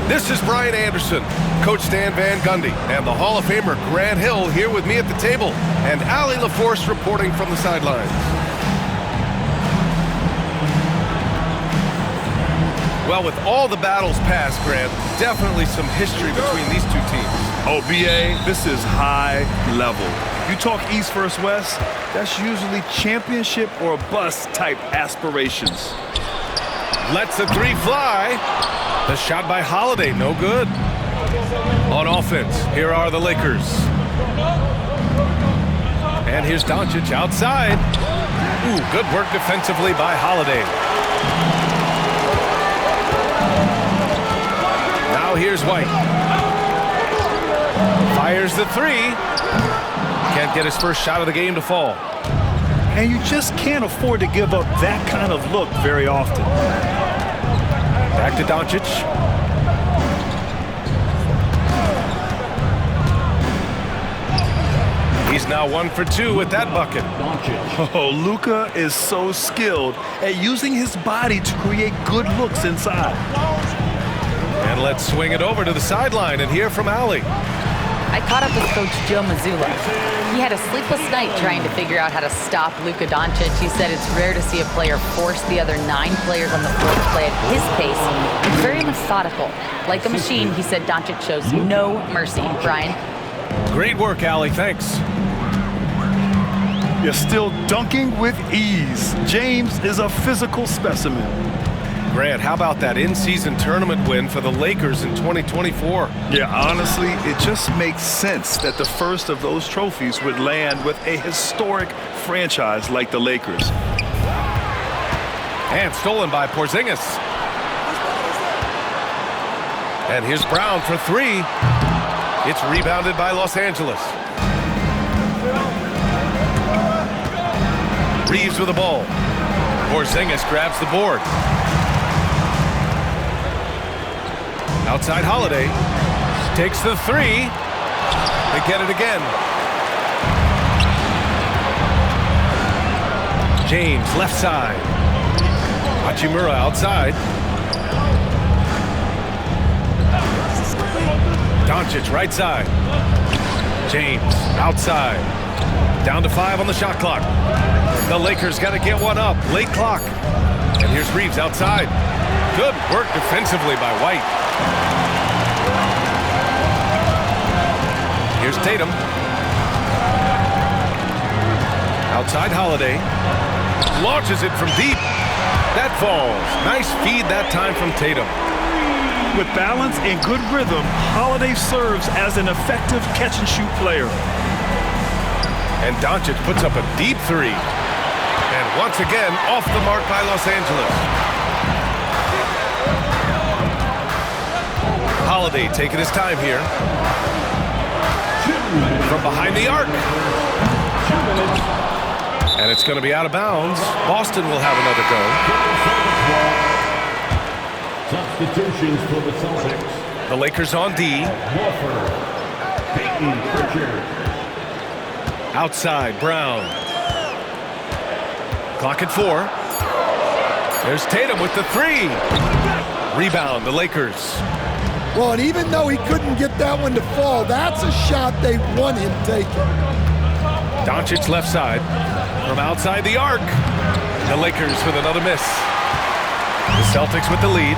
This is Brian Anderson, Coach Stan Van Gundy, and the Hall of Famer Grant Hill here with me at the table, and Allie LaForce reporting from the sidelines. Well, with all the battles past, Grant, definitely some history between these two teams. Oh, BA, this is high level. You talk East versus West, that's usually championship or bust type aspirations. Lets the three fly. The shot by Holiday, no good. On offense, here are the Lakers. And here's Doncic outside. Ooh, good work defensively by Holiday. Now here's White. Fires the three. Can't get his first shot of the game to fall. And you just can't afford to give up that kind of look very often. Back to Doncic. He's now 1 for 2 with that bucket. Oh, Luka is so skilled at using his body to create good looks inside. And let's swing it over to the sideline and hear from Allie. I caught up with Coach Joe Mazzulla. He had a sleepless night trying to figure out how to stop Luka Doncic. He said it's rare to see a player force the other 9 players on the floor to play at his pace. It's very methodical. Like a machine, he said Doncic shows no mercy. Brian? Great work, Allie. Thanks. You're still dunking with ease. James is a physical specimen. Grant, how about that in-season tournament win for the Lakers in 2024? Yeah, honestly, it just makes sense that the first of those trophies would land with a historic franchise like the Lakers. And stolen by Porzingis. And here's Brown for 3. It's rebounded by Los Angeles. Reeves with the ball. Porzingis grabs the board. Outside Holiday. Takes the 3. They get it again. James left side. Hachimura outside. Doncic right side. James outside. Down to 5 on the shot clock. The Lakers got to get one up. Late clock. And here's Reeves outside. Good work defensively by White. Here's Tatum. Outside Holiday. Launches it from deep. That falls. Nice feed that time from Tatum. With balance and good rhythm, Holiday serves as an effective catch-and-shoot player. And Doncic puts up a deep 3. And once again, off the mark by Los Angeles. Holiday taking his time here. From behind the arc. And it's going to be out of bounds. Boston will have another go. Substitutions for the Celtics. The Lakers on D. Peyton Pritchard. Outside, Brown. Clock at 4. There's Tatum with the 3. Rebound, the Lakers. Well, and even though he couldn't get that one to fall, that's a shot they want him taking. Doncic left side. From outside the arc. The Lakers with another miss. The Celtics with the lead.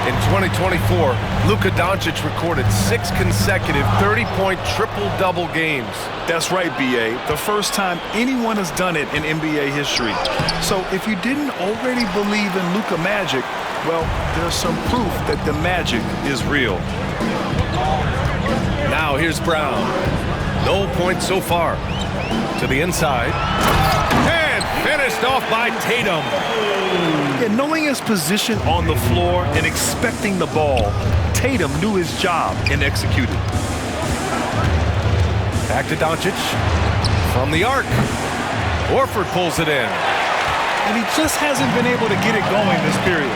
In 2024, Luka Doncic recorded 6 consecutive 30-point triple-double games. That's right, B.A. The first time anyone has done it in NBA history. So if you didn't already believe in Luka magic, well, there's some proof that the magic is real. Now here's Brown. No points so far. To the inside. And finished off by Tatum. Yeah, knowing his position on the floor and expecting the ball, Tatum knew his job and executed. Back to Doncic. From the arc. Horford pulls it in. And he just hasn't been able to get it going this period.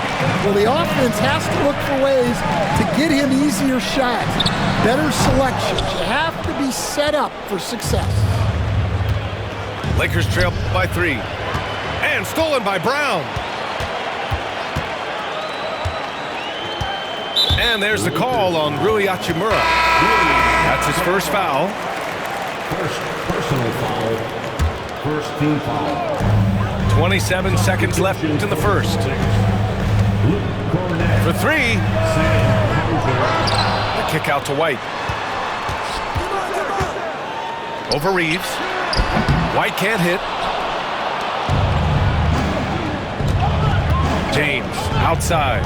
Well, the offense has to look for ways to get him easier shots, better selections. You have to be set up for success. Lakers trail by 3. And stolen by Brown. And there's the call on Ruihachimura. That's his first foul. First personal foul. First team foul. 27 seconds left in the first. For three. The kick out to White. Over Reeves. White can't hit. James outside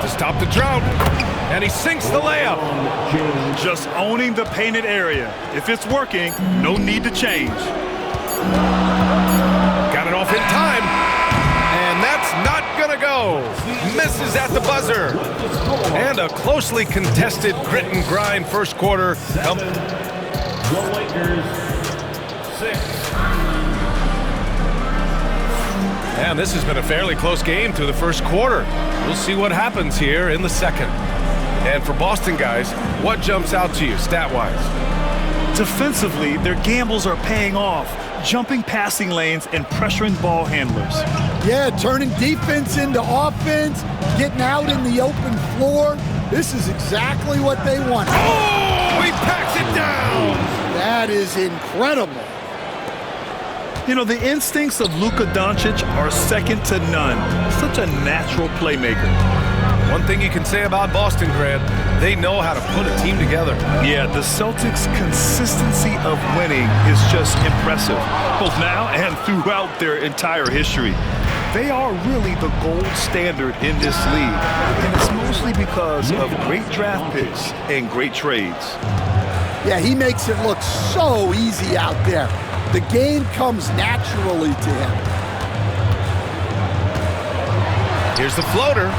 to stop the drought. And he sinks the layup. Just owning the painted area. If it's working, no need to change. Got it off in time. And that's not going to go. Misses at the buzzer. And a closely contested grit and grind first quarter. The Lakers 6. And this has been a fairly close game through the first quarter. We'll see what happens here in the second. And for Boston guys, what jumps out to you stat-wise? Defensively, their gambles are paying off, jumping passing lanes and pressuring ball handlers. Yeah, turning defense into offense, getting out in the open floor. This is exactly what they want. Oh, he packs it down! That is incredible. You know, the instincts of Luka Doncic are second to none. Such a natural playmaker. One thing you can say about Boston, Grant, they know how to put a team together. Yeah, the Celtics' consistency of winning is just impressive, both now and throughout their entire history. They are really the gold standard in this league, and it's mostly because of great draft picks and great trades. Yeah, he makes it look so easy out there. The game comes naturally to him. Here's the floater.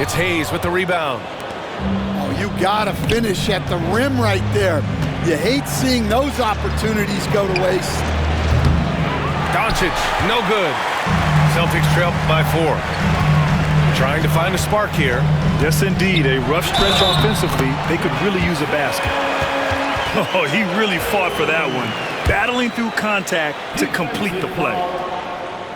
It's Hayes with the rebound. Oh, you gotta finish at the rim right there. You hate seeing those opportunities go to waste. Doncic, no good. Celtics trail by 4. Trying to find a spark here. Yes, indeed. A rough stretch offensively. They could really use a basket. Oh, he really fought for that one. Battling through contact to complete the play.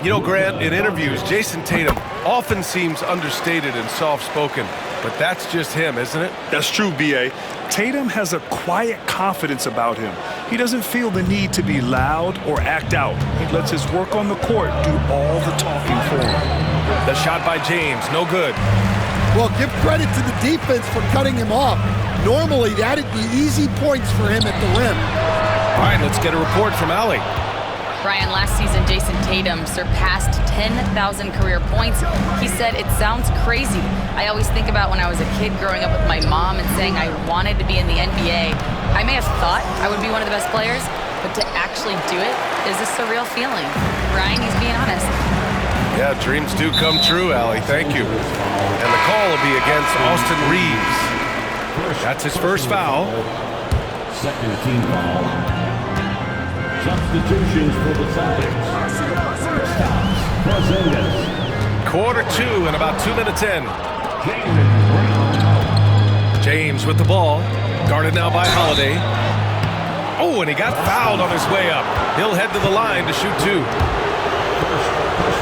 You know, Grant, in interviews, Jason Tatum often seems understated and soft-spoken, but that's just him, isn't it? That's true, B.A. Tatum has a quiet confidence about him. He doesn't feel the need to be loud or act out. He lets his work on the court do all the talking for him. The shot by James, no good. Well, give credit to the defense for cutting him off. Normally, that'd be easy points for him at the rim. All right, let's get a report from Allie. Brian, last season, Jason Tatum surpassed 10,000 career points. He said, "It sounds crazy. I always think about when I was a kid growing up with my mom and saying I wanted to be in the NBA. I may have thought I would be one of the best players, but to actually do it is a surreal feeling." Brian, he's being honest. Yeah, dreams do come true, Allie. Thank you. And the call will be against Austin Reeves. That's his first foul. Second team foul. Substitutions for the Celtics. Kristapsporzingis. Quarter 2 and about 2 minutes in. Jaylenbrown. James with the ball. Guarded now by Holiday. Oh, and he got fouled on his way up. He'll head to the line to shoot 2.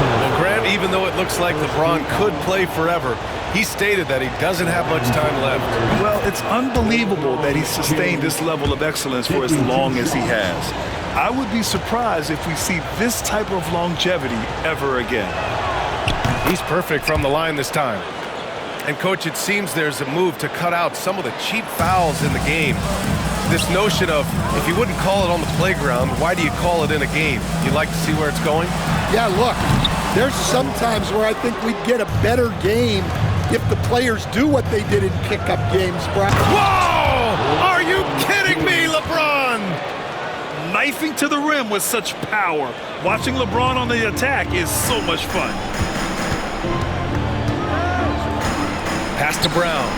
Well, Grant, even though it looks like LeBron could play forever, he stated that he doesn't have much time left. Well, it's unbelievable that he's sustained this level of excellence for as long as he has. I would be surprised if we see this type of longevity ever again. He's perfect from the line this time. And, Coach, it seems there's a move to cut out some of the cheap fouls in the game. This notion of, if you wouldn't call it on the playground, why do you call it in a game? You'd like to see where it's going? Yeah, look, there's some times where I think we'd get a better game if the players do what they did in pickup games, Brian. Whoa! Are you kidding me, LeBron? Knifing to the rim with such power. Watching LeBron on the attack is so much fun. Pass to Brown.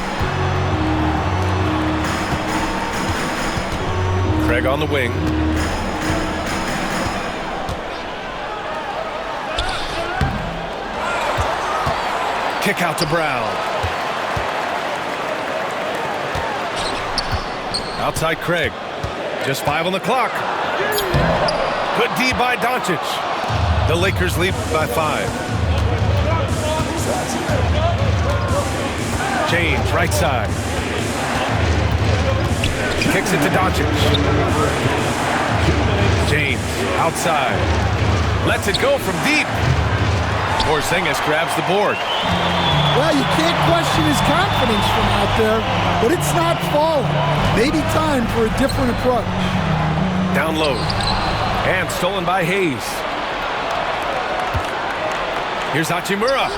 Craig on the wing. Kick out to Brown. Outside Craig. Just 5 on the clock. Good D by Doncic. The Lakers lead by 5. James, right side. Kicks it to Doncic. James, outside. Lets it go from deep. Porzingis grabs the board. Well, you can't question his confidence from out there, but it's not falling. Maybe time for a different approach. Down low. And stolen by Hayes. Here's Hachimura.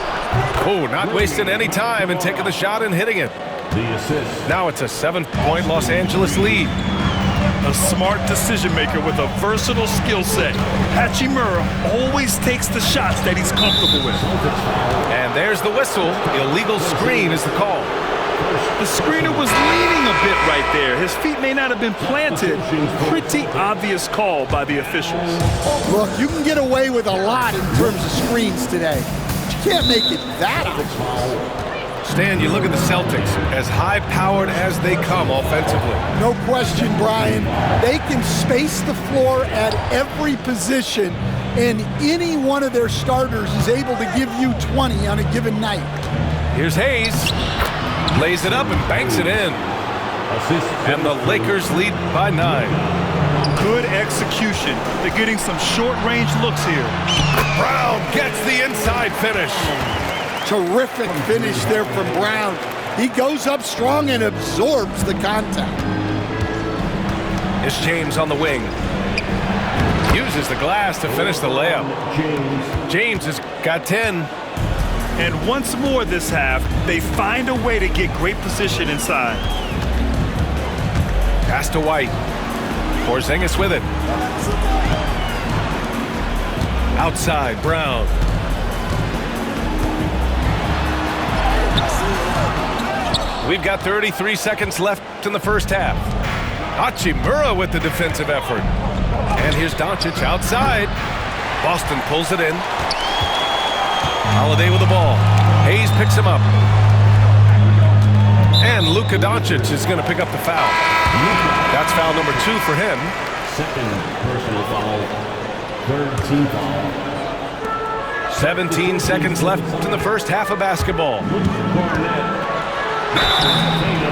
Oh, not wasting any time and taking the shot and hitting it. The assist. Now it's a 7-point Los Angeles lead. A smart decision maker with a versatile skill set. Hachimura always takes the shots that he's comfortable with. And there's the whistle. Illegal screen is the call. The screener was leaning a bit right there. His feet may not have been planted. Pretty obvious call by the officials. Look, you can get away with a lot in terms of screens today. But you can't make it that obvious. Stan, you look at the Celtics, as high-powered as they come offensively. No question, Brian. They can space the floor at every position, and any one of their starters is able to give you 20 on a given night. Here's Hayes. Lays it up and banks it in. Assist. And the Lakers lead by 9. Good execution. They're getting some short-range looks here. Brown gets the inside finish. Terrific finish there from Brown. He goes up strong and absorbs the contact. It's James on the wing. Uses the glass to finish the layup. James has got 10. And once more this half, they find a way to get great position inside. Pass to White. Porzingis with it. Outside, Brown. We've got 33 seconds left in the first half. Hachimura with the defensive effort. And here's Doncic outside. Boston pulls it in. Holiday with the ball. Hayes picks him up. And Luka Doncic is going to pick up the foul. That's foul number 2 for him. Second personal foul. Third team foul. 17 seconds left in the first half of basketball.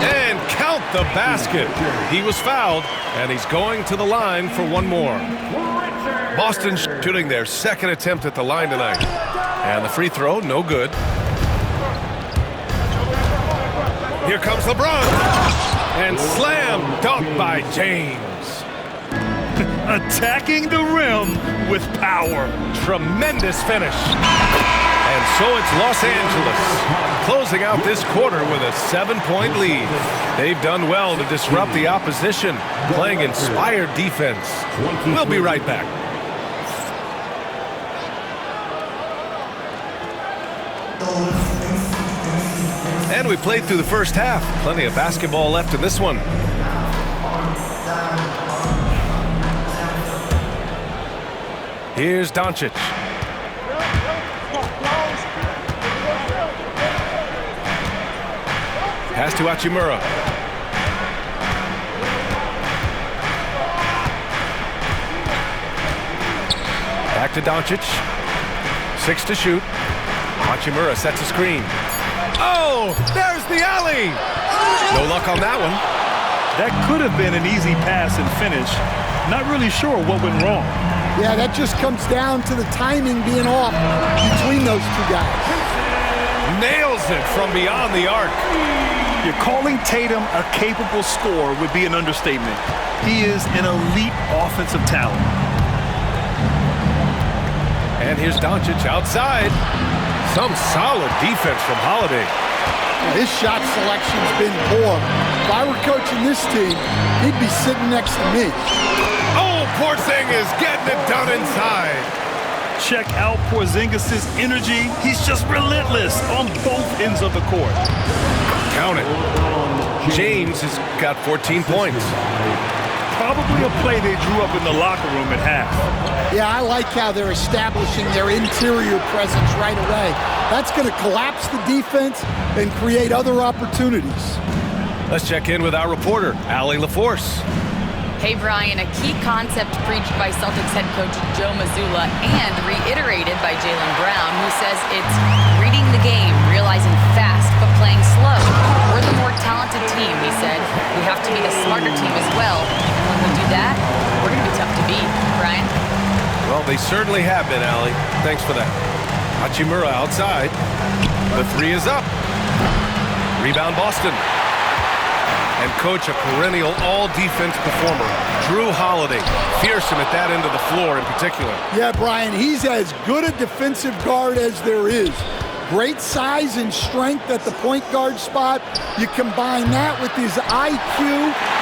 And count the basket. He was fouled, and he's going to the line for one more. Boston shooting their second attempt at the line tonight. And the free throw, no good. Here comes LeBron. And slam dunk by James. Attacking the rim with power. Tremendous finish. And so it's Los Angeles closing out this quarter with a 7-point lead. They've done well to disrupt the opposition, playing inspired defense. We'll be right back. And we played through the first half. Plenty of basketball left in this one. Here's Doncic. Pass to Hachimura. Back to Doncic. 6 to shoot. Hachimura sets a screen. Oh, there's the alley. No luck on that one. That could have been an easy pass and finish. Not really sure what went wrong. Yeah, that just comes down to the timing being off between those two guys. Nails it from beyond the arc. You're calling Tatum a capable scorer would be an understatement. He is an elite offensive talent. And here's Doncic outside. Some solid defense from Holiday. His shot selection's been poor. If I were coaching this team, he'd be sitting next to me. Oh, Porzingis getting it done inside. Check out Porzingis' energy. He's just relentless on both ends of the court. Count it. James has got 14 points. Probably a play they drew up in the locker room at half. Yeah, I like how they're establishing their interior presence right away. That's going to collapse the defense and create other opportunities. Let's check in with our reporter, Allie LaForce. Hey, Brian, a key concept preached by Celtics head coach Joe Mazzulla and reiterated by Jaylenbrown, who says it's reading the game, realizing fast but playing slow. They certainly have been, Allie. Thanks for that. Hachimura outside. The three is up. Rebound Boston. And coach, a perennial all-defense performer, Jrueholiday. Fearsome at that end of the floor in particular. Yeah, Brian, he's as good a defensive guard as there is. Great size and strength at the point guard spot. You combine that with his IQ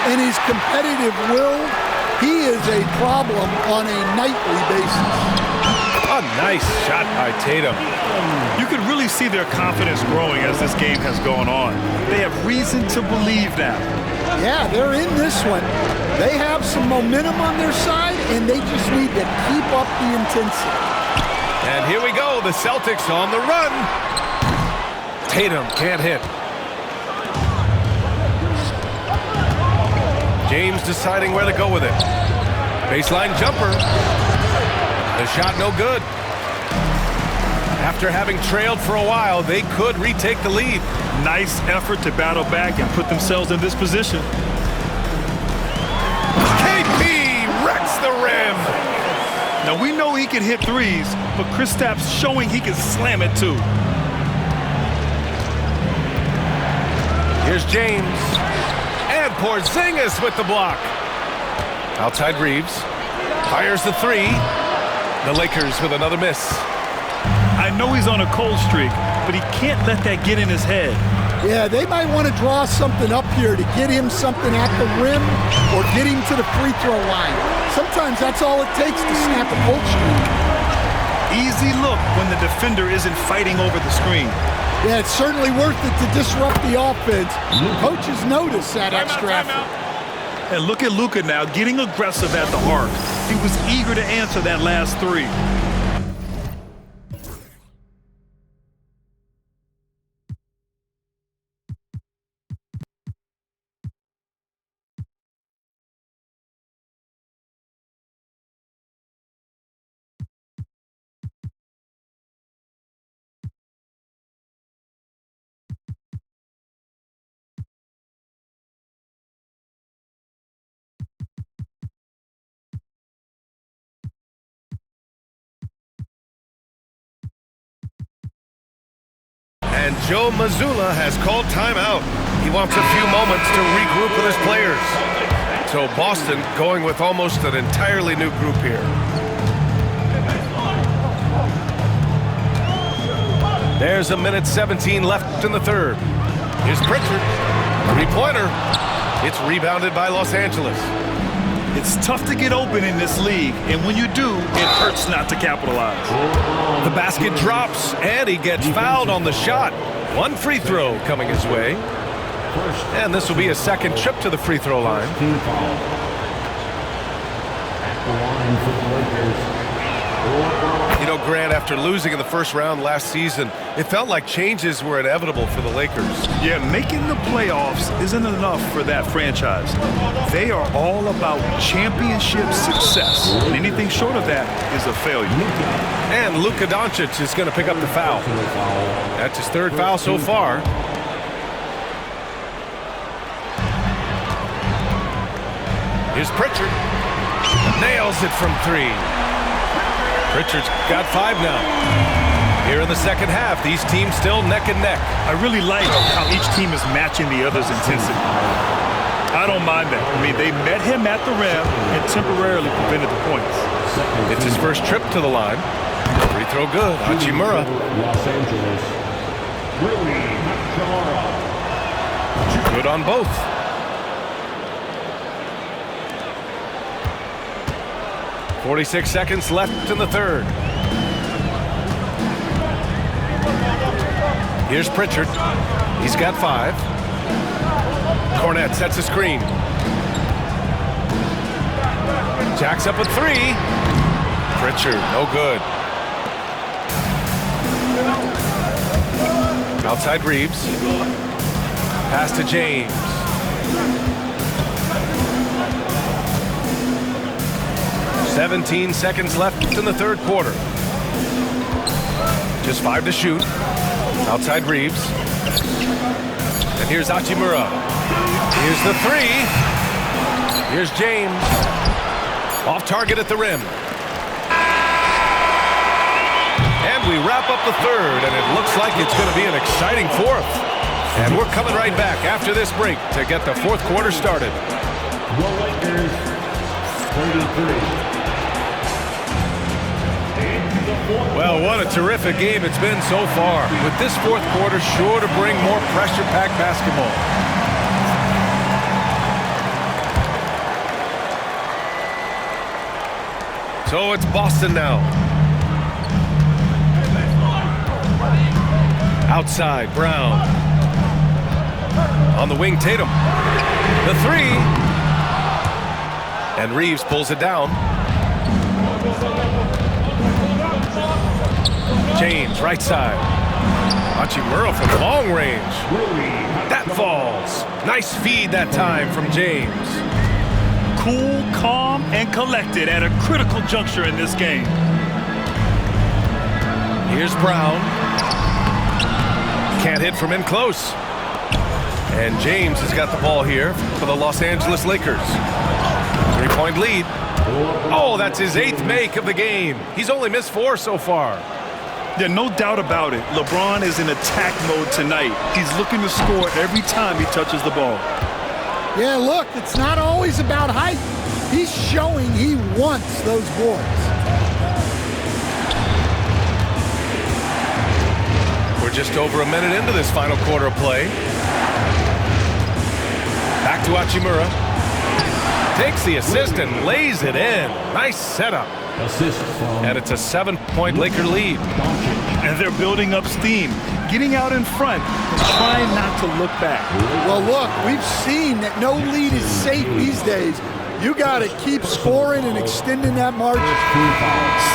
and his competitive will, he is a problem on a nightly basis. A nice shot by Tatum. You can really see their confidence growing as this game has gone on. They have reason to believe now. Yeah, they're in this one. They have some momentum on their side, and they just need to keep up the intensity. And here we go, the Celtics on the run. Tatum can't hit. James deciding where to go with it. Baseline jumper. The shot no good. After having trailed for a while, they could retake the lead. Nice effort to battle back and put themselves in this position. KP wrecks the rim. Now we know he can hit threes, but Kristap's showing he can slam it too. Here's James. And Porzingis with the block. Outside Reeves. Fires the three. The Lakers with another miss. I know he's on a cold streak, but he can't let that get in his head. Yeah, they might want to draw something up here to get him something at the rim or get him to the free throw line. Sometimes that's all it takes to snap a cold streak. Easy look when the defender isn't fighting over the screen. Yeah, it's certainly worth it to disrupt the offense. Coaches notice that extra effort. And look at Luka now getting aggressive at the arc. He was eager to answer that last three. And Joe Mazzulla has called timeout. He wants a few moments to regroup with his players. So Boston going with almost an entirely new group here. There's a minute 17 left in the third. Here's Pritchard. Three-pointer. It's rebounded by Los Angeles. It's tough to get open in this league, and when you do, it hurts not to capitalize. The basket drops, and he gets fouled on the shot. One free throw coming his way. And this will be a second trip to the free throw line. You know, Grant, after losing in the first round last season, it felt like changes were inevitable for the Lakers. Yeah, making the playoffs isn't enough for that franchise. They are all about championship success. And anything short of that is a failure. And Luka Doncic is going to pick up the foul. That's his third foul so far. Here's Pritchard. Nails it from three. Pritchard's got 5 now. Here in the second half, these teams still neck and neck. I really like how each team is matching the other's intensity. I don't mind that. I mean, they met him at the rim and temporarily prevented the points. It's his first trip to the line. Free throw good. Hachimura. Los Angeles. Ruihachimura. Good on both. .46 seconds left in the third. Here's Pritchard. He's got 5. Cornette sets a screen. Jacks up a 3. Pritchard, no good. Outside Reeves. Pass to James. .17 seconds left in the third quarter. Just 5 to shoot. Outside Reeves. And here's Hachimura. Here's the 3. Here's James. Off target at the rim. And we wrap up the third, and it looks like it's going to be an exciting fourth. And we're coming right back after this break to get the fourth quarter started. The Lakers, 33. Well, what a terrific game it's been so far. With this fourth quarter sure to bring more pressure-packed basketball. So it's Boston now. Outside, Brown. On the wing, Tatum. The three. And Reeves pulls it down. James, right side. Hachimura from long range. That falls. Nice feed that time from James. Cool, calm, and collected at a critical juncture in this game. Here's Brown. Can't hit from in close. And James has got the ball here for the Los Angeles Lakers. 3-point lead. Oh, that's his 8th make of the game. He's only missed 4 so far. Yeah, no doubt about it. LeBron is in attack mode tonight. He's looking to score every time he touches the ball. Yeah, look, it's not always about height. He's showing he wants those boards. We're just over a minute into this final quarter of play. Back to Hachimura. Takes the assist and lays it in. Nice setup. Assist from And it's a 7-point Laker lead. And they're building up steam, getting out in front, and trying not to look back. Well, look, we've seen that no lead is safe these days. You got to keep scoring and extending that margin.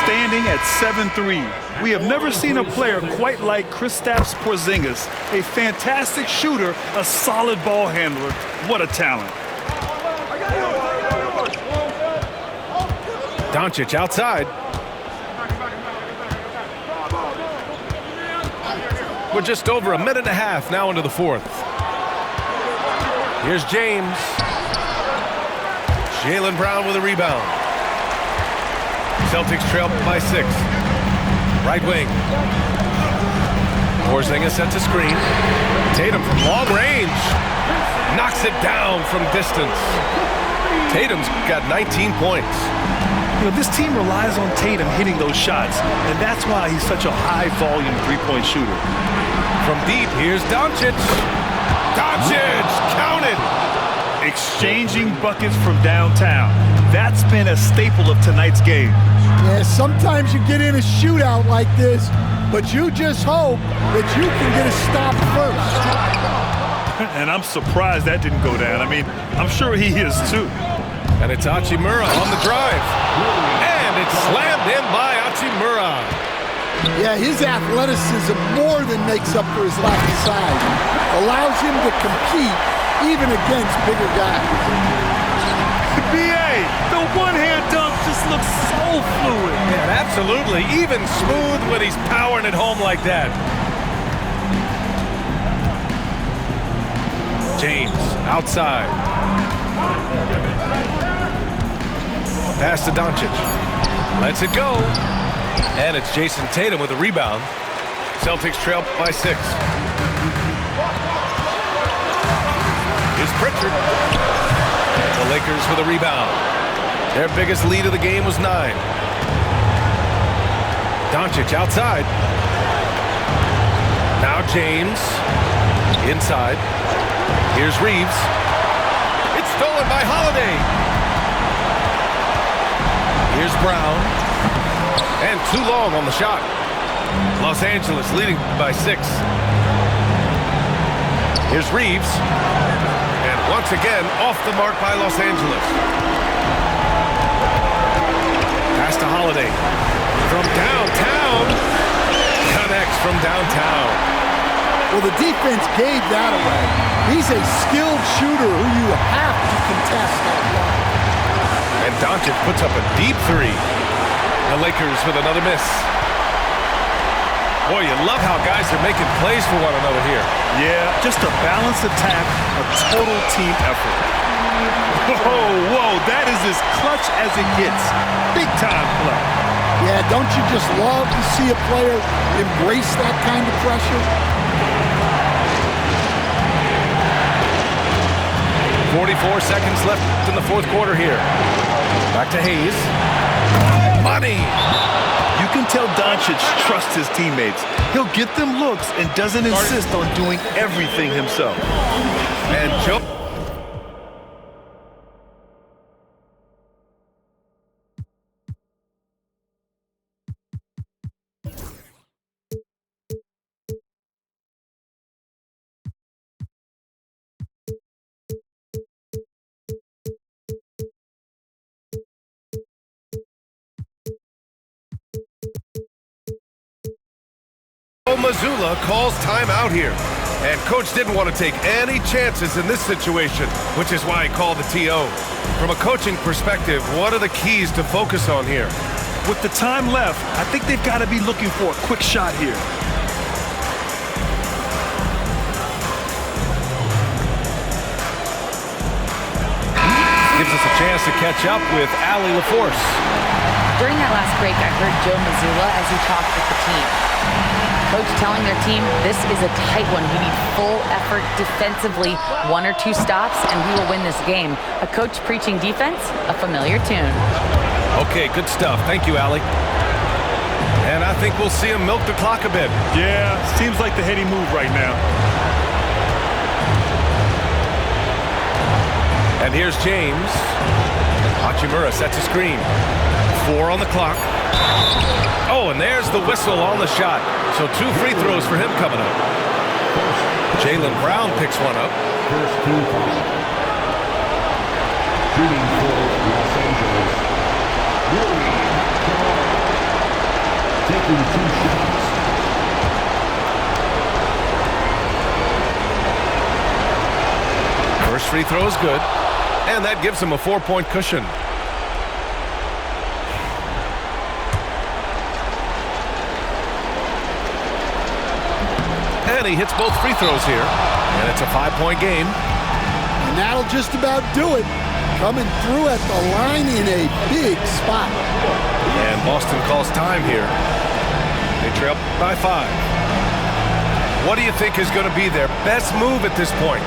Standing at 7-3, we have never seen a player quite like Kristapsporzingis, a fantastic shooter, a solid ball handler. What a talent. Doncic outside. We're just over a minute and a half now into the fourth. Here's James. Jaylenbrown with a rebound. Celtics trail by 6. Right wing. Porzingis sets a screen. Tatum from long range. Knocks it down from distance. Tatum's got 19 points. You know, this team relies on Tatum hitting those shots, and that's why he's such a high-volume three-point shooter. From deep, here's Doncic. Doncic, counted. Exchanging buckets from downtown. That's been a staple of tonight's game. Yeah, sometimes you get in a shootout like this, but you just hope that you can get a stop first. And I'm surprised that didn't go down. I mean, I'm sure he is too. And it's Hachimura on the drive. And it's slammed in by Hachimura. Yeah, his athleticism more than makes up for his lack of size. Allows him to compete even against bigger guys. BA, the one-hand dunk just looks so fluid. Yeah, absolutely. Even smooth when he's powering it home like that. James outside. Pass to Doncic. Lets it go. And it's Jason Tatum with a rebound. Celtics trail by 6. Here's Pritchard. The Lakers with a rebound. Their biggest lead of the game was 9. Doncic outside. Now James. Inside. Here's Reeves. It's stolen by Holiday. Here's Brown. And too long on the shot. Los Angeles leading by 6. Here's Reeves. And once again, off the mark by Los Angeles. Pass to Holiday. From downtown. Connects from downtown. Well, the defense gave that away. He's a skilled shooter who you have to contest that line. And Doncic puts up a deep 3. The Lakers with another miss. Boy, you love how guys are making plays for one another here. Yeah, just a balanced attack, a total team effort. Whoa, that is as clutch as it gets. Big time play. Yeah, don't you just love to see a player embrace that kind of pressure? 44 seconds left in the fourth quarter here. Back to Hayes. Money! You can tell Doncic trusts his teammates. He'll get them looks and doesn't insist on doing everything himself. And Joe. Mazzulla calls timeout here. And coach didn't want to take any chances in this situation, which is why he called the TO. From a coaching perspective, what are the keys to focus on here? With the time left, I think they've got to be looking for a quick shot here. Gives us a chance to catch up with Allie LaForce. During that last break, I heard Joe Mazzulla as he talked with the team. Coach telling their team, this is a tight one. We need full effort defensively, 1 or 2 stops, and we will win this game. A coach preaching defense, a familiar tune. Okay, good stuff. Thank you, Allie. And I think we'll see him milk the clock a bit. Yeah, seems like the heady move right now. And here's James. Hachimura sets a screen. 4 on the clock. Oh, and there's the whistle on the shot. So 2 free throws for him coming up. Jaylenbrown picks one up. First team foul. Shooting for Los Angeles. Taking 2 shots. First free throw is good. And that gives him a 4-point cushion. And he hits both free throws here. And it's a 5-point game. And that'll just about do it. Coming through at the line in a big spot. And Boston calls time here. They trail by 5. What do you think is going to be their best move at this point?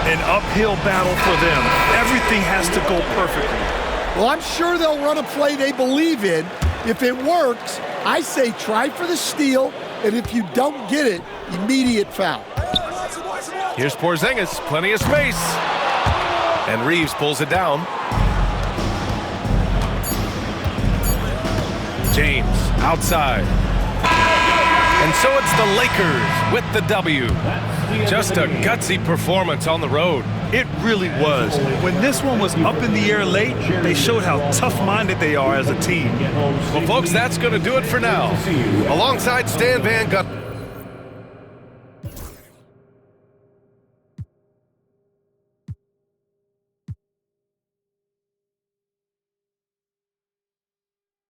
An uphill battle for them. Everything has to go perfectly. Well, I'm sure they'll run a play they believe in. If it works, I say try for the steal, and if you don't get it, immediate foul. Here's Porzingis, plenty of space. And Reeves pulls it down. James outside. And so it's the Lakers with the W. Just a gutsy performance on the road. It really was. When this one was up in the air late, they showed how tough-minded they are as a team. Well, folks, that's going to do it for now. Alongside Stan Van Gundy.